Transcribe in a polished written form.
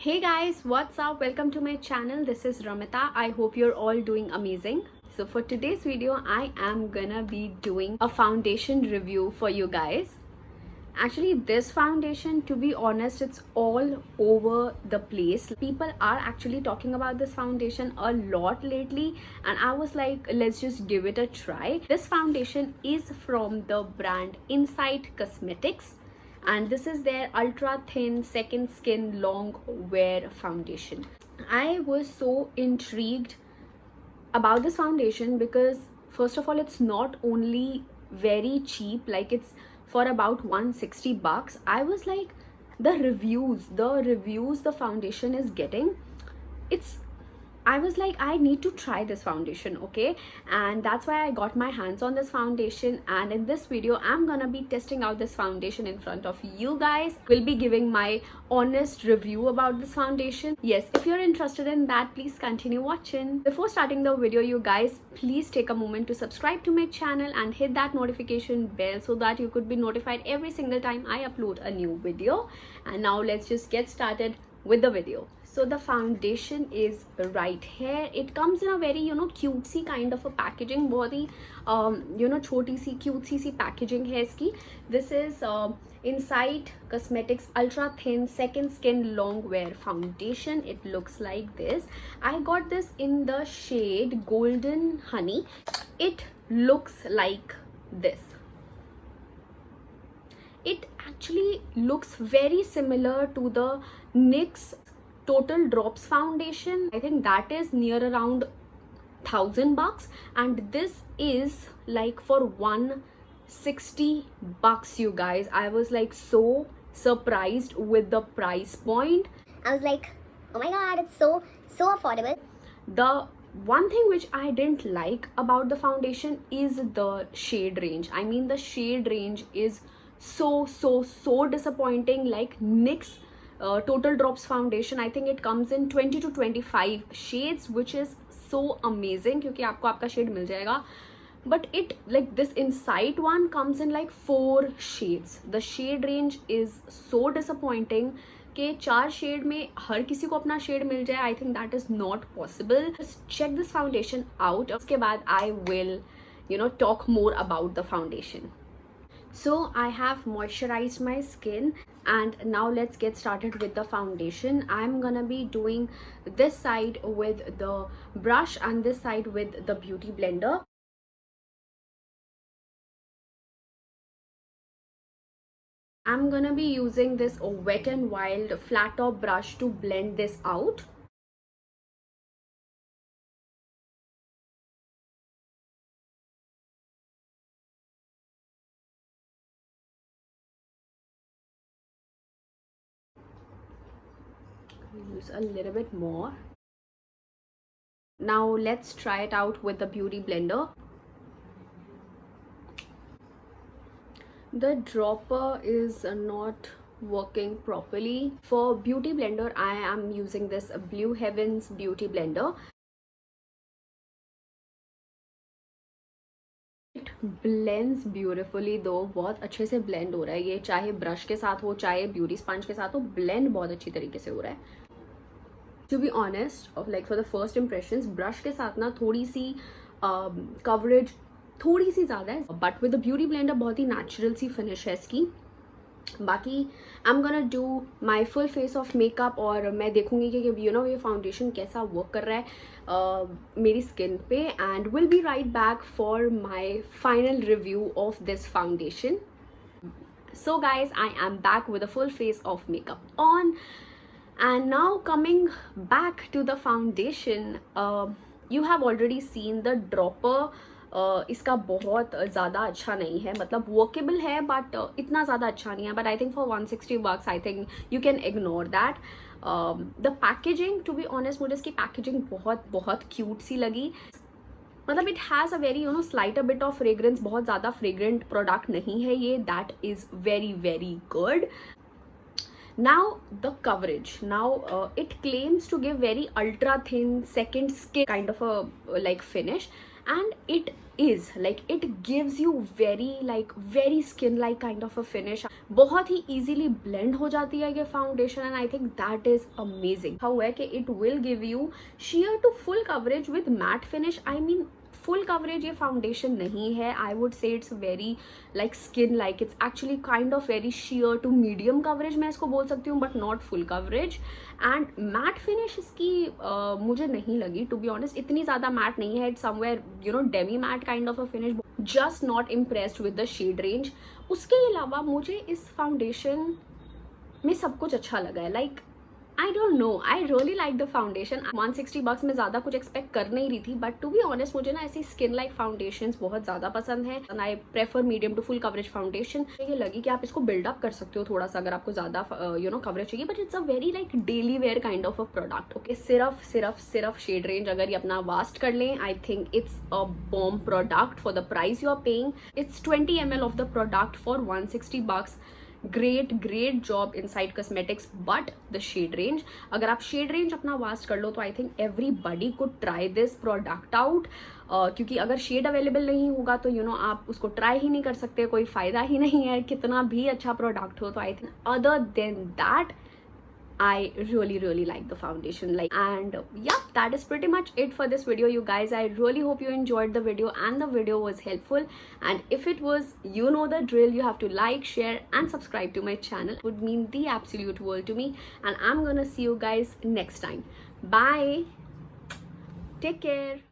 Hey guys, what's up? Welcome to my channel. This is Ramita. I hope you're all doing amazing. So for today's video, I am gonna be doing a foundation review for you guys. Actually, this foundation, to be honest, it's all over the place. People are actually talking about this foundation a lot lately, and I was like, let's just give it a try. This foundation is from the brand Insight Cosmetics, and this is their ultra thin second skin long wear foundation. I was so intrigued about this foundation because first of all, it's not only very cheap, like it's for about 160 bucks. I was like, the reviews the foundation is getting, it's I was like, I need to try this foundation, okay? And that's why I got my hands on this foundation, and in this video I'm gonna be testing out this foundation in front of you guys. Will be giving my honest review about this foundation. Yes, if you're interested in that, please continue watching. Before starting the video, you guys, please take a moment to subscribe to my channel and hit that notification bell so that you could be notified every single time I upload a new video. And now let's just get started with the video. So the foundation is right here. It comes in a very cutesy kind of a packaging. बहुत ही छोटी सी cutesy सी packaging है इसकी. This is Insight Cosmetics Ultra Thin Second Skin Long Wear Foundation. It looks like this. I got this in the shade Golden Honey. It looks like this. It actually looks very similar to the NYX Total Drops foundation. I think that is near around 1000 bucks, and this is like for 160 bucks, you guys. I was like so surprised with the price point. I was like, oh my god, it's so affordable. The one thing which I didn't like about the foundation is the shade range. I mean, the shade range is so disappointing. Like NYX Total Drops foundation, I think it comes in 20 to 25 shades, which is so amazing क्योंकि आपको आपका shade मिल जाएगा. But it, like this Insight one, comes in like 4 shades. The shade range is so disappointing कि 4 shade में हर किसी को अपना shade मिल जाए. I think that is not possible. Just check this foundation out. उसके बाद I will talk more about the foundation. So I have moisturized my skin, and now let's get started with the foundation. I'm gonna be doing this side with the brush and this side with the beauty blender. I'm gonna be using this Wet n Wild flat top brush to blend this out. Use a little bit more. Now let's try it out with the beauty blender. The dropper is not working properly. For beauty blender, I am using this Blue Heavens beauty blender. It blends beautifully though. बहुत अच्छे से blend हो रहा है ये, चाहे brush के साथ हो चाहे beauty sponge के साथ हो, blend बहुत अच्छी तरीके से हो रहा है. To be honest, like for the first impressions, brush के साथ ना थोड़ी सी coverage थोड़ी सी ज़्यादा है, but with the beauty blender बहुत ही natural सी finish है इसकी. बाकी I'm gonna do my full face of makeup, और मैं देखूंगी कि ये foundation कैसा work कर रहा है मेरी skin पे, and will be right back for my final review of this foundation. So guys, I am back with a full face of makeup on. And now coming back to the foundation, you have already seen the dropper. इसका बहुत ज़्यादा अच्छा नहीं है, मतलब workable है but इतना ज़्यादा अच्छा नहीं है. But I think for 160 bucks, I think you can ignore that. The packaging, to be honest, मुझे इसकी packaging बहुत cute सी लगी. मतलब it has a very slight bit of fragrance. बहुत ज़्यादा fragrant product नहीं है ये. That is very good. Now the coverage. Now it claims to give very ultra thin second skin kind of a like finish, and it is like it gives you very skin like kind of a finish. बहुत ही easily blend हो जाती है ये foundation and I think that is amazing. how है कि it will give you sheer to full coverage with matte finish. I mean full coverage ये foundation नहीं है. I would say it's very like skin like, it's actually kind of very sheer to medium coverage मैं इसको बोल सकती हूँ, but not full coverage. And matte finish इसकी मुझे नहीं लगी टू बी ऑनेस्ट, इतनी ज़्यादा मैट नहीं है. It's somewhere you know demi matte kind of a finish. Just not impressed with the shade range. उसके अलावा मुझे इस फाउंडेशन में सब कुछ अच्छा लगा है. Like I don't know, I really like the foundation. $160 में ज़्यादा कुछ एक्सपेक्ट कर नहीं रही थी, बट टू बी ऑनेस्ट मुझे ना ऐसी स्किन लाइक फाउंडेशंस बहुत ज़्यादा पसंद है. And I prefer medium to full coverage foundation. ये लगी कि आप इसको बिल्डअप कर सकते हो थोड़ा सा अगर आपको ज़्यादा यू नो कवरेज चाहिए, but it's a very like daily wear kind of a product. Okay, सिर्फ शेड रेंज अगर ये अपना वास्ट कर लें, I think it's a bomb product for the price you are paying. It's 20 ml of the product for $160. great job inside cosmetics, but the shade range, अगर आप shade range अपना vast कर लो तो I think everybody could try this product out. क्योंकि अगर shade available नहीं होगा तो यू नो आप उसको ट्राई ही नहीं कर सकते, कोई फ़ायदा ही नहीं है कितना भी अच्छा प्रोडक्ट हो. तो I think other than that I really like the foundation. Like, and yeah, that is pretty much it for this video, you guys. I really hope you enjoyed the video and the video was helpful. And if it was, you know the drill. You have to like, share and subscribe to my channel. It would mean the absolute world to me. And I'm gonna see you guys next time. Bye. Take care.